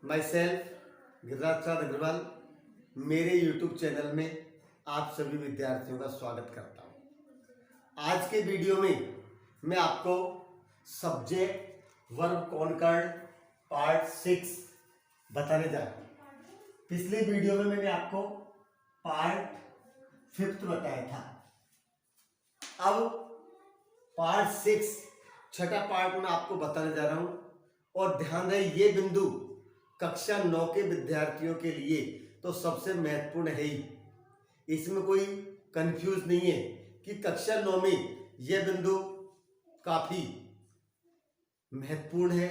My self Giriraj चंद अग्रवाल। मेरे YouTube channel में आप सभी विद्यार्थियों का स्वागत करता हूँ। आज के वीडियो में मैं आपको सब्जेक्ट वर्ब कॉनकॉर्ड पार्ट 6 बताने जा रहा हूँ। पिछले वीडियो में मैंने आपको पार्ट 5 बताया था। अब पार्ट 6 छठा पार्ट में आपको बताने जा रहा हूँ। और ध्यान रहे, ये बिंदु कक्षा 9 के विद्यार्थियों के लिए तो सबसे महत्वपूर्ण है ही। इसमें कोई कंफ्यूज नहीं है कि कक्षा 9 में यह बिंदु काफी महत्वपूर्ण है।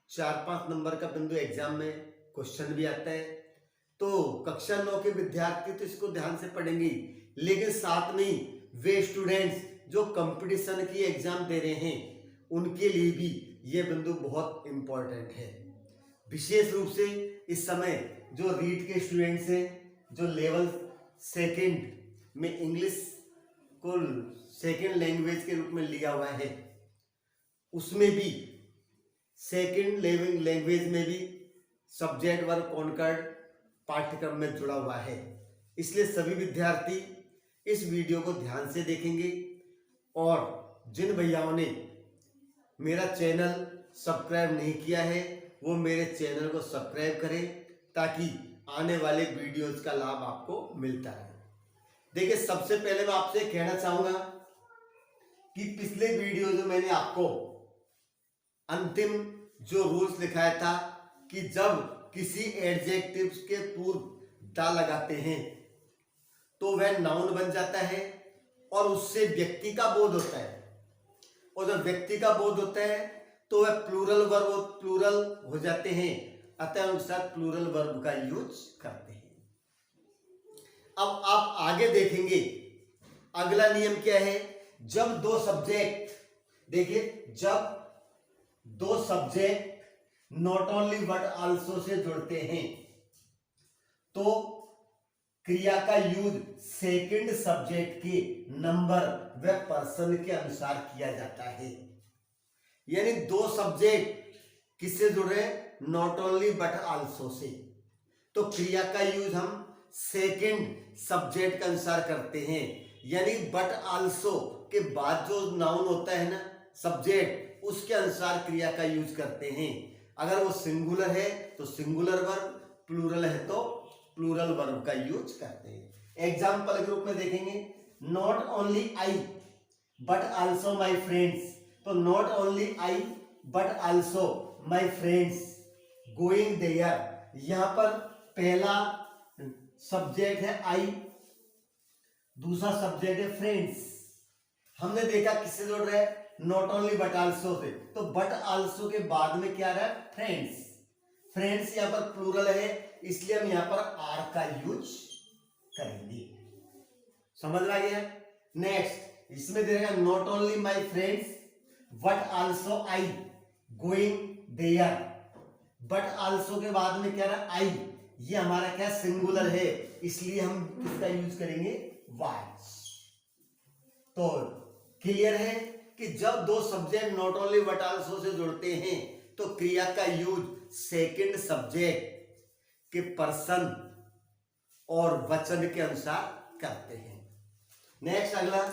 4-5 नंबर का बिंदु एग्जाम में क्वेश्चन भी आता है, तो कक्षा 9 के विद्यार्थी तो इसको ध्यान से पढ़ेंगे, लेकिन साथ में वे स्टूडेंट्स जो कंपटीशन की एग्जाम दे रहे हैं उनके लिए भी यह बिंदु बहुत इंपॉर्टेंट है। विशेष रूप से इस समय जो रीड के स्टूडेंट्स हैं, जो लेवल 2 में इंग्लिश को सेकेंड लैंग्वेज के रूप में लिया हुआ है, उसमें भी सेकेंड लैंग्वेज में भी सब्जेक्ट वर्ब कॉनकॉर्ड पाठ्यक्रम में जुड़ा हुआ है। इसलिए सभी विद्यार्थी इस वीडियो को ध्यान से देखेंगे। और जिन भैयाओं ने मेरा चैनल सब्सक्राइब नहीं किया है वो मेरे चैनल को सब्सक्राइब करें, ताकि आने वाले वीडियोस का लाभ आपको मिलता रहे। देखिए, सबसे पहले मैं आपसे कहना चाहूंगा कि पिछले वीडियो जो मैंने आपको अंतिम जो रूल्स लिखाया था कि जब किसी एडजेक्टिव्स के पूर्व दा लगाते हैं तो वह नाउन बन जाता है और उससे व्यक्ति का बोध होता है, और जब व्यक्ति का बोध होता है तो वह प्लूरल हो जाते हैं, अतः उनके साथ प्लूरल वर्ब का यूज करते हैं। अब आप आगे देखेंगे अगला नियम क्या है। जब दो सब्जेक्ट, देखिए, जब दो subject not only but also say जुड़ते हैं तो क्रिया का यूज सेकंड सब्जेक्ट के नंबर व पर्सन के अनुसार किया जाता है। यानी दो सब्जेक्ट किससे जुड़ रहे हैं? Not only but also say. तो क्रिया का यूज हम सेकंड सब्जेक्ट के अनुसार करते हैं, यानी बट आल्सो के बाद जो नाउन होता है ना, सब्जेक्ट, उसके अनुसार क्रिया का यूज करते हैं। अगर वो सिंगुलर है तो सिंगुलर वर्ब, प्लूरल है तो प्लूरल वर्ब का यूज करते हैं। एग्जाम्पल के रूप में देखेंगे, not only I but also my friends. तो not only I but also my friends going there. यहां पर पहला सब्जेक्ट है आई, दूसरा सब्जेक्ट है फ्रेंड्स। हमने देखा किससे जोड़ रहा है? Not only but also say. तो बट आल्सो के बाद में क्या रहा है? फ्रेंड्स। फ्रेंड्स यहां पर प्लूरल है, इसलिए हम यहां पर आर का यूज करेंगे। समझ आ गया? नेक्स्ट इसमें देगा not only my friends but also I going there. But also के बाद में क्या रहा? आई। ये हमारा क्या सिंगुलर है, इसलिए हम किसका यूज करेंगे? वाज। तो क्लियर है कि जब दो subject not only but also say जुड़ते हैं तो क्रिया का यूज सेकंड सब्जेक्ट के पर्सन और वचन के अनुसार करते हैं। नेक्स्ट अगला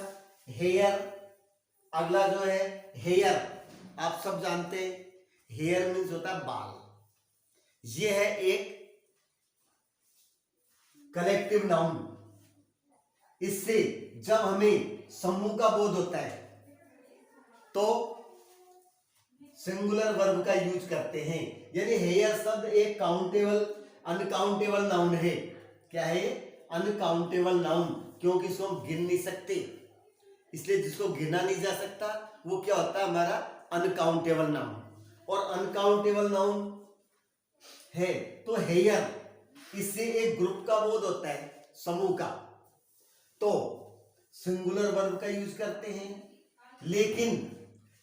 हेयर। अगला जो है हेयर, आप सब जानते हैं हेयर मीन्स होता है बाल। यह है एक कलेक्टिव नाउन। इससे जब हमें समूह का बोध होता है तो सिंगुलर वर्ब का यूज करते हैं। यानी हेयर शब्द एक अनकाउंटेबल नाउन है। क्या है? अनकाउंटेबल नाउन, क्योंकि इसको हम गिन नहीं सकते, इसलिए जिसको गिना नहीं जा सकता वो क्या होता है? हमारा अनकाउंटेबल नाउन। और अनकाउंटेबल नाउन है तो हेयर, इससे एक ग्रुप का बोध होता है, समूह का, तो सिंगुलर वर्ब का यूज करते हैं। लेकिन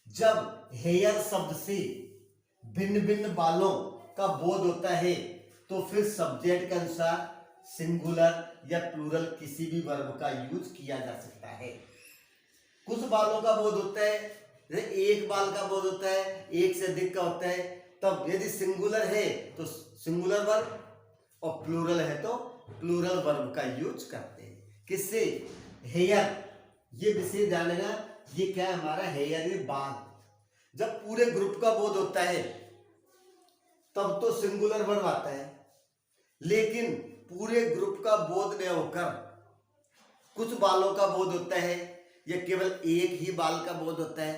जब हेयर शब्द से भिन्न भिन्न बालों का बोध होता है तो फिर सब्जेक्ट के अनुसार सिंगुलर या प्लूरल किसी भी वर्ब का यूज किया जा सकता है। कुछ बालों का बोध होता है, एक बाल का बोध होता है, एक से अधिक का होता है, तब यदि सिंगुलर है तो सिंगुलर वर्ब, और प्लूरल है तो प्लूरल वर्ब का यूज करते हैं। किससे? हेयर, ये विशेष जानेगा, ये क्या है हमारा हेयर, ये बाल। जब पूरे ग्रुप का बोध होता है तब तो सिंगुलर वर्ब आता है, लेकिन पूरे ग्रुप का बोध न होकर कुछ बालों का बोध होता है या केवल एक ही बाल का बोध होता है,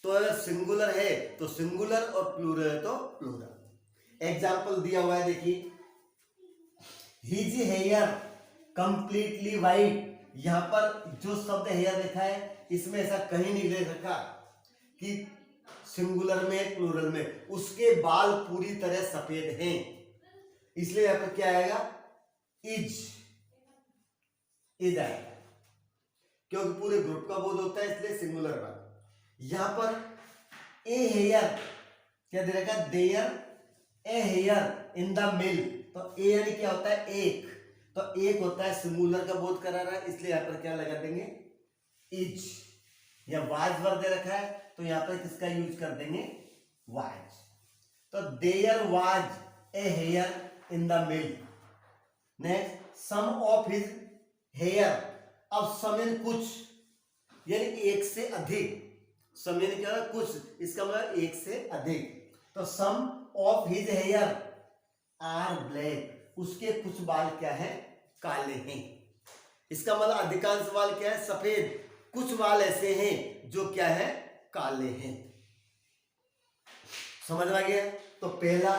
तो अगर सिंगुलर है तो सिंगुलर और प्लूरल है तो प्लूरल। एग्जाम्पल दिया हुआ है, देखिए, हिज हेयर कंप्लीटली वाइट। यहां पर जो शब्द हेयर लिखा है इसमें ऐसा कहीं नहीं लिख रखा कि सिंगुलर में प्लूरल में, उसके बाल पूरी तरह सफेद हैं, इसलिए यहां पर क्या आएगा? इज आएगा, क्योंकि पूरे ग्रुप का बोध होता है, इसलिए सिंगुलर वर्ब। यहां पर ए हेयर क्या दे रखा? There a hair in the mill, तो ए यानी क्या होता है? एक, तो एक होता है, सिंगुलर का बोध करा रहा है, इसलिए यहां पर क्या लगा देंगे? इज। या वाज वर्ब दे रखा है तो यहां पर किसका यूज कर देंगे? वाज। तो there was a hair in the mill. Next, some of his hair. अब सम इन कुछ, यानी एक से अधिक। सम इन क्या? कुछ, इसका मतलब एक से अधिक। तो some of his hair are black, उसके कुछ बाल क्या है? काले हैं। इसका मतलब अधिकांश बाल क्या है? सफेद। कुछ बाल ऐसे हैं जो क्या है? काले हैं। समझ में आ गया? तो पहला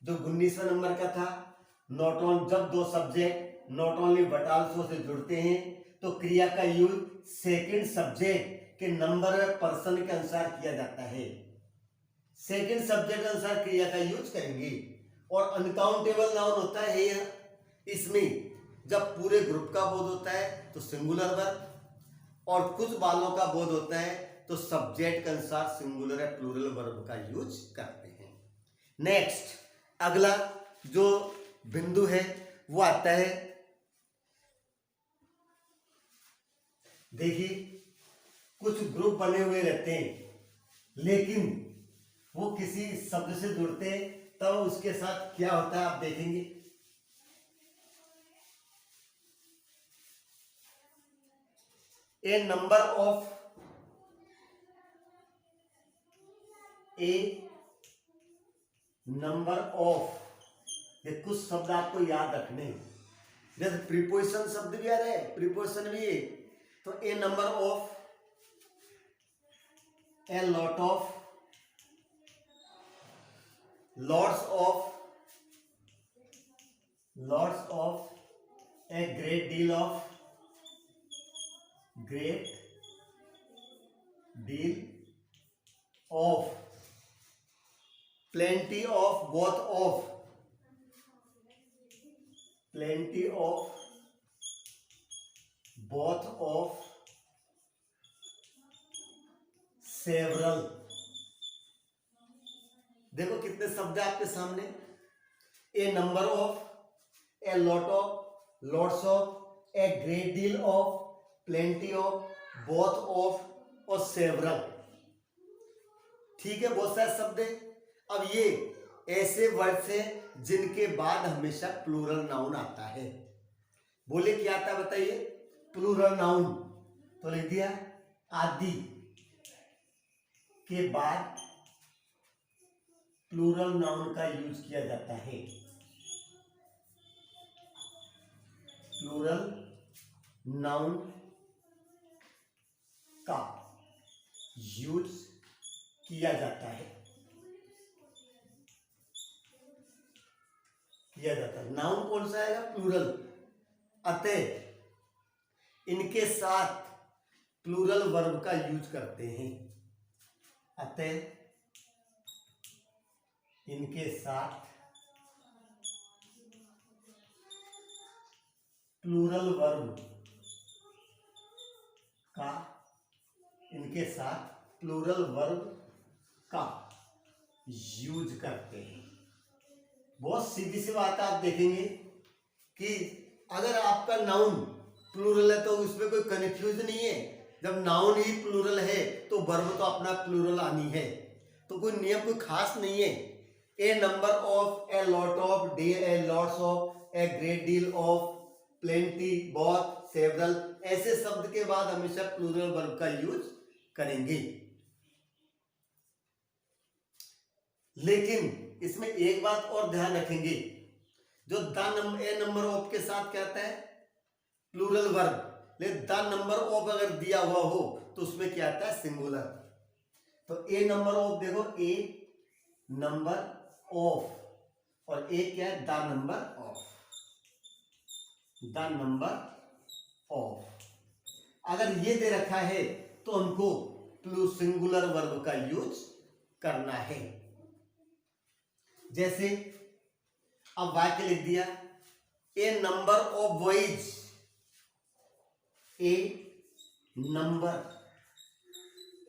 जो 19वें नंबर का था, नॉट ऑन, जब दो subject not only but also say जुड़ते हैं तो क्रिया का यूज सेकंड सब्जेक्ट के नंबर पर्सन के अनुसार किया जाता है। सेकंड सब्जेक्ट के अनुसार क्रिया का यूज करेंगे। और अनकाउंटेबल नाउन होता है हेयर, इसमें जब पूरे ग्रुप का बोध होता है तो सिंगुलर वर्ब, और कुछ बालों का बोध होता है तो सब्जेक्ट के अनुसार सिंगुलर या प्लूरल वर्ब का यूज करते हैं। नेक्स्ट, अगला जो बिंदु है वो आता है, देखिए, कुछ ग्रुप बने हुए रहते हैं लेकिन वो किसी शब्द से जुड़ते हैं, तब उसके साथ क्या होता है आप देखेंगे। ए नंबर ऑफ ये कुछ शब्द आपको याद रखने हैं, जैसे प्रीपोजिशन शब्द भी आ रहे हैं, प्रीपोजिशन भी है, तो a number of, a lot of, lots of, a great deal of, great deal of, plenty of, both of, plenty of, both of, several. देखो कितने शब्द है आपके सामने, a number of, a lot of, lots of, a great deal of, plenty of, both of और several. ठीक है, बहुत सारे शब्द है। अब ये ऐसे वर्ड्स हैं जिनके बाद हमेशा प्लूरल नाउन आता है। बोले क्या आता है बताइए? Plural noun. तो लिख दिया, आदि के बाद प्लूरल नाउन का यूज किया जाता है। प्लूरल नाउन का यूज किया जाता है, नाउन कौन सा आएगा? प्लूरल। अतः इनके साथ प्लूरल वर्ब का यूज करते हैं। अतः इनके साथ प्लूरल वर्ब का, इनके साथ प्लूरल वर्ब का यूज करते हैं। बहुत सीधी सी बात आप देखेंगे कि अगर आपका नाउन प्लूरल है तो उसमें कोई कंफ्यूज नहीं है। जब नाउन ही प्लूरल है तो वर्ब तो अपना प्लूरल आनी है, तो कोई नियम कोई खास नहीं है। A number of, a lot of, a lots of, a great deal of, plenty, बहुत, सेवरल, ऐसे शब्द के बाद हमेशा प्लूरल वर्ब का यूज करेंगे। लेकिन इसमें एक बात और ध्यान रखेंगे, जो ए नंबर ऑफ के साथ क्या आता है, प्लूरल वर्ब, लेकिन द नंबर ऑफ अगर दिया हुआ हो तो उसमें क्या आता है, सिंगुलर। तो ए नंबर ऑफ देखो, ए नंबर ऑफ, और ए क्या है, the number of, the number of. अगर ये दे रखा है तो हमको सिंगुलर वर्ब का यूज करना है। जैसे अब वाक्य लिख दिया, a number of boys, a number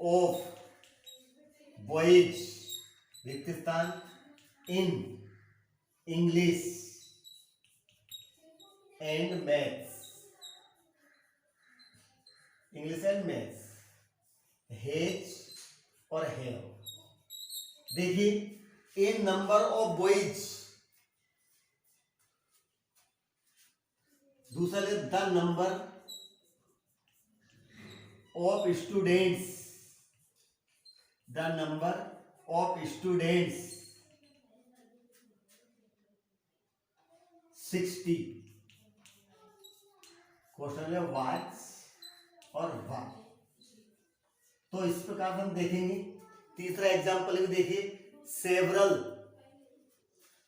of boys रिक्त स्थान in English and maths, English and maths, has और हैव। देखिए, ए नंबर ऑफ बॉयज, दूसरा ले the number of students, the number of students 60। Question है व्हाट्स और what. तो इस प्रकार हम देखेंगे। तीसरा एग्जांपल भी देखिए, सेवरल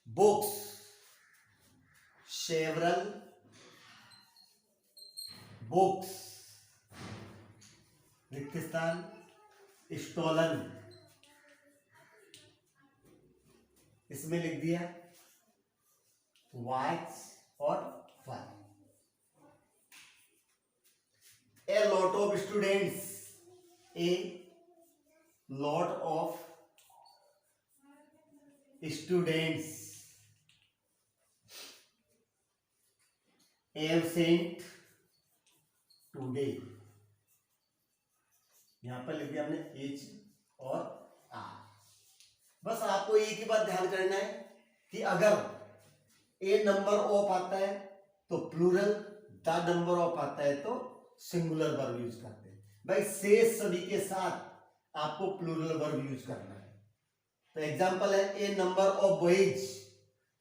बुक्स, सेवरल बुक्स रिक्त स्थान स्टोलन, इसमें लिख दिया व्हाट्स और what. A lot of students, A lot of students absent today, यहां पर लिख दिया हमने एच और आर। बस आपको एक ही बात ध्यान करना है कि अगर ए नंबर ऑफ आता है तो प्लूरल, द नंबर ऑफ आता है तो सिंगुलर वर्ब यूज करते हैं। भाई शेष सभी के साथ आपको प्लूरल वर्ब यूज करना है। तो एग्जांपल है, ए नंबर ऑफ बॉयज,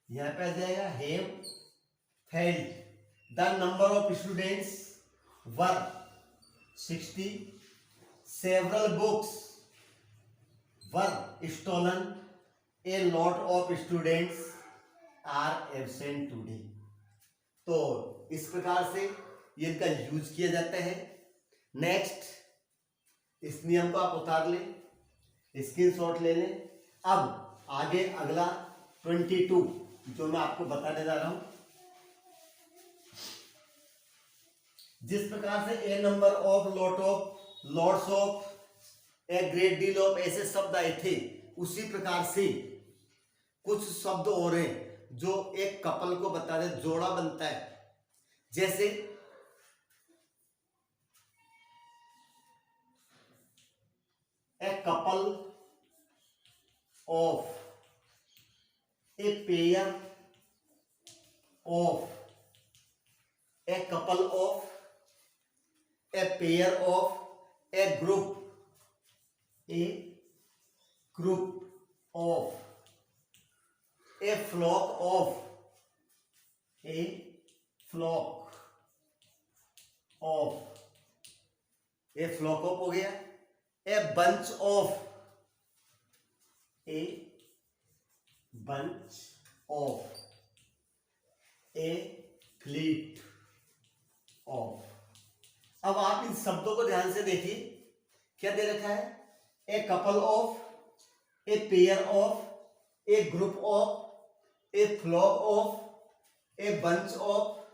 यहां पे आ जाएगा have, failed. The number of students were 60, several books were stolen, a lot of students are absent today. तो इस प्रकार से ये इनका यूज किया जाता है। नेक्स्ट, इस नियम को आप उतार लें, स्क्रीनशॉट ले लें। अब आगे अगला 22 जो मैं आपको बताने जा रहा हूं, जिस प्रकार से a number of, lot of, lots of, a great deal of ऐसे शब्द आए थे, उसी प्रकार से कुछ शब्द और हैं जो एक कपल को बता दे, जोड़ा बनता है। जैसे a couple of, a pair of, a couple of, a pair of, a group of, a flock of, a flock of, a flock of हो गया। A bunch of, a bunch of, a fleet of. अब आप इन शब्दों को ध्यान से देखिए, क्या दे रखा है, a couple of, a pair of, a group of, a flock of, a bunch of,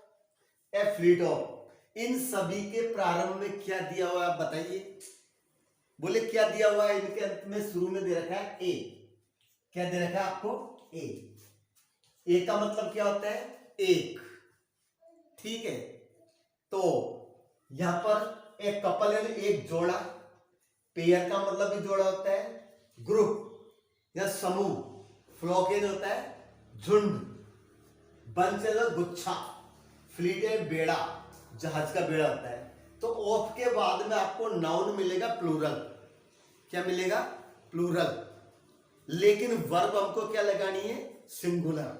a fleet of. इन सभी के प्रारंभ में क्या दिया हुआ है आप बताइए, बोले क्या दिया हुआ है। इनके अंत में शुरू में दे रखा है ए। क्या दे रखा है आपको, ए। ए का मतलब क्या होता है, एक, ठीक है। तो यहां पर एक कपल है, एक जोड़ा। पेयर का मतलब भी जोड़ा होता है, ग्रुप या समूह। फ्लॉकेज होता है झुंड, बंच है गुच्छा, फ्लीट है बेड़ा, जहाज का बेड़ा होता है। तो ऑफ के बाद में आपको नाउन मिलेगा प्लूरल। क्या मिलेगा? प्लूरल। लेकिन वर्ब हमको क्या लगानी है? सिंगुलर।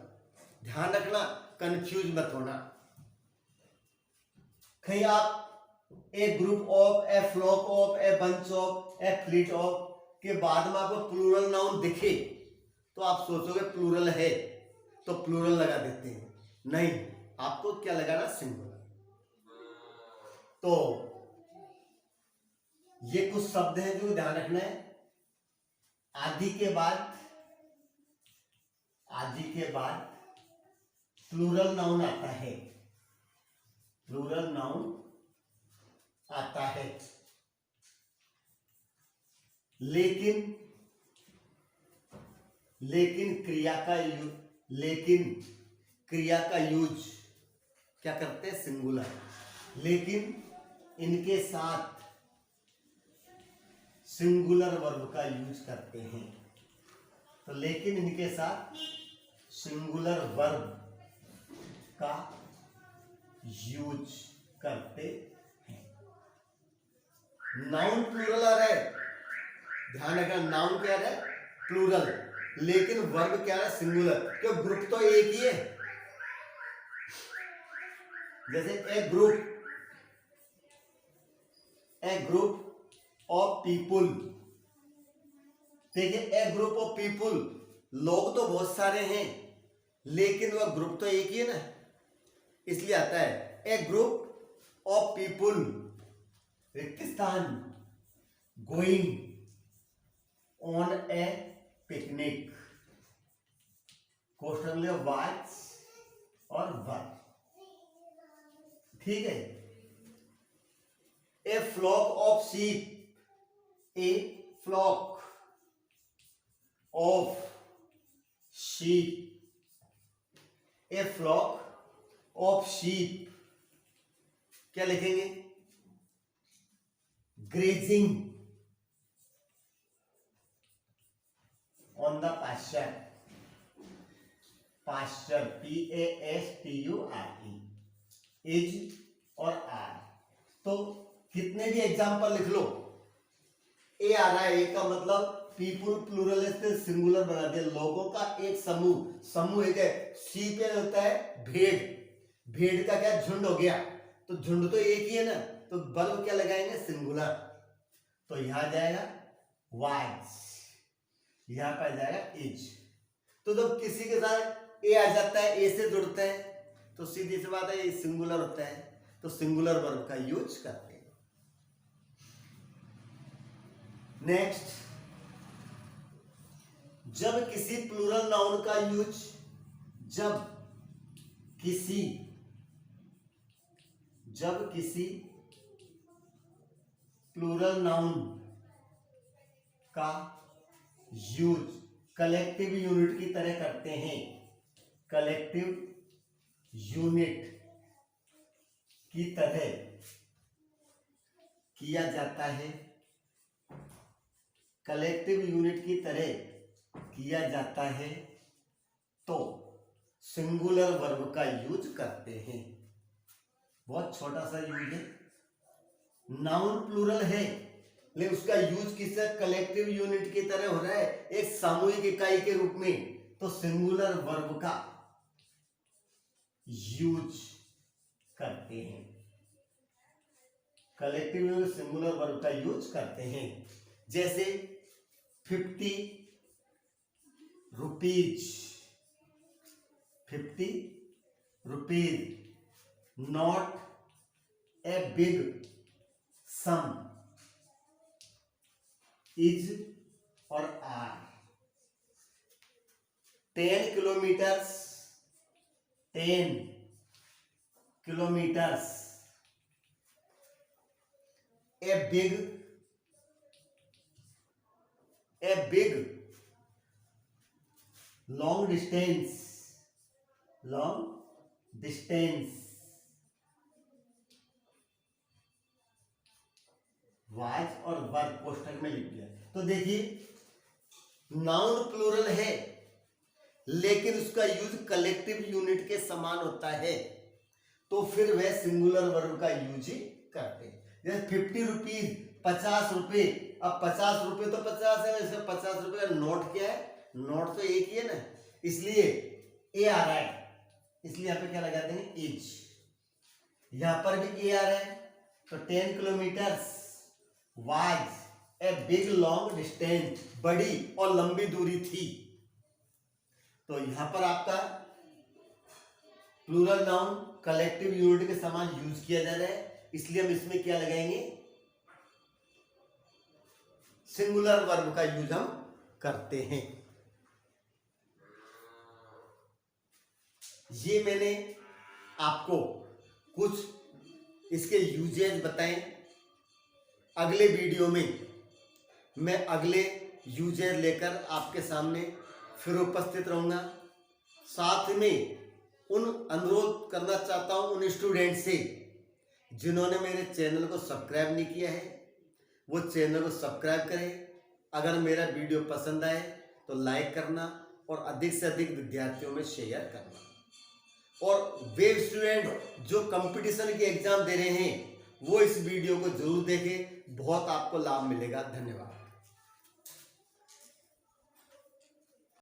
ध्यान रखना, कंफ्यूज मत होना। कहीं आप a group of, a flock of, a bunch of, a fleet of के बाद में आपको प्लूरल नाउन दिखे तो आप सोचोगे प्लूरल है तो प्लूरल लगा देते हैं। नहीं, आपको क्या लगाना? सिंगुलर। तो ये कुछ शब्द हैं जो ध्यान रखना है। आदि के बाद प्लूरल नाउन आता है। प्लूरल नाउन आता है, लेकिन क्रिया का यूज क्या करते हैं? सिंगुलर। लेकिन इनके साथ सिंगुलर वर्ब का यूज करते हैं। तो लेकिन इनके साथ सिंगुलर वर्ब का यूज करते हैं। नाउन प्लूरल आ रहा है, ध्यान रखना। नाउन क्या है? प्लूरल, लेकिन वर्ब क्या है? सिंगुलर। क्यों? ग्रुप तो एक ही है। जैसे ए ग्रुप ऑफ पीपुल। देखिए, ए ग्रुप ऑफ पीपुल, लोग तो बहुत सारे हैं लेकिन वह ग्रुप तो एक ही है ना, इसलिए आता है ए ग्रुप ऑफ पीपुल रिक्तिस्थान going on a picnic. Question ले वाच और वर्ब। ठीक है। A flock of sheep, a flock of sheep, a flock of sheep क्या लिखेंगे? Grazing on the pasture. Pasture PASTURE, is और आर। तो कितने भी एग्जाम्पल लिख लो, ए आ रहा है, ए का मतलब पीपुल प्लूरल से सिंगुलर बना दिया। लोगों का एक समूह एक है। सी पे होता है भेड़, भेड़ का क्या? झुंड हो गया। तो झुंड तो एक ही है ना, तो वर्ब क्या लगाएंगे? सिंगुलर। तो यहां जाएगा वाज, यहां पर जाएगा इज। तो जब किसी के साथ ए आ जाता है, ए से जुड़ता है, तो सीधी सी बात है ये सिंगुलर होता है, तो सिंगुलर वर्ब का यूज करते हैं। नेक्स्ट, जब किसी प्लूरल नाउन का यूज, जब किसी प्लूरल नाउन का यूज कलेक्टिव यूनिट की तरह करते हैं, कलेक्टिव यूनिट की तरह किया जाता है, कलेक्टिव यूनिट की तरह किया जाता है, तो सिंगुलर वर्ब का यूज करते हैं। बहुत छोटा सा यूज है। नाउन प्लूरल है लेकिन उसका यूज किससे? कलेक्टिव यूनिट की तरह हो रहा है, एक सामूहिक इकाई के रूप में, तो सिंगुलर वर्ब का यूज करते हैं। कलेक्टिव यूनिट सिंगुलर वर्ब का यूज करते हैं। जैसे 50 rupees, 50 rupees, not a big sum, is और are. 10 kilometres, 10 kilometres, a big long distance, was और वर्ब कोष्ठक में लिख दिया। तो देखिए, नाउन प्लूरल है लेकिन उसका यूज कलेक्टिव यूनिट के समान होता है, तो फिर वह सिंगुलर वर्ब का यूज ही करते हैं। जैसे 50 रुपीज, 50 रुपए। अब 50 रुपए तो 50 है, इसमें 50 रुपए का नोट क्या है? नोट तो एक ही है ना, इसलिए ए आ रहा है, इसलिए यहाँ पे क्या लगा देंगे? इज। यहां पर भी ए आ रहा है, तो 10 kilometre was a big long distance, बड़ी और लंबी दूरी थी। तो यहां पर आपका प्लूरल नाउन कलेक्टिव यूनिट के समान यूज किया जा रहा है, इसलिए हम इसमें क्या लगाएंगे? सिंगुलर वर्ब का यूज हम करते हैं। ये मैंने आपको कुछ इसके यूजेज बताएं। अगले वीडियो में मैं अगले यूजेज लेकर आपके सामने फिर उपस्थित रहूंगा। साथ में अनुरोध करना चाहता हूं उन स्टूडेंट से जिन्होंने मेरे चैनल को सब्सक्राइब नहीं किया है, वो चैनल को सब्सक्राइब करें। अगर मेरा वीडियो पसंद आए तो लाइक करना और अधिक से अधिक विद्यार्थियों में शेयर करना। और वे स्टूडेंट जो कंपटीशन के एग्जाम दे रहे हैं वो इस वीडियो को जरूर देखें, बहुत आपको लाभ मिलेगा। धन्यवाद।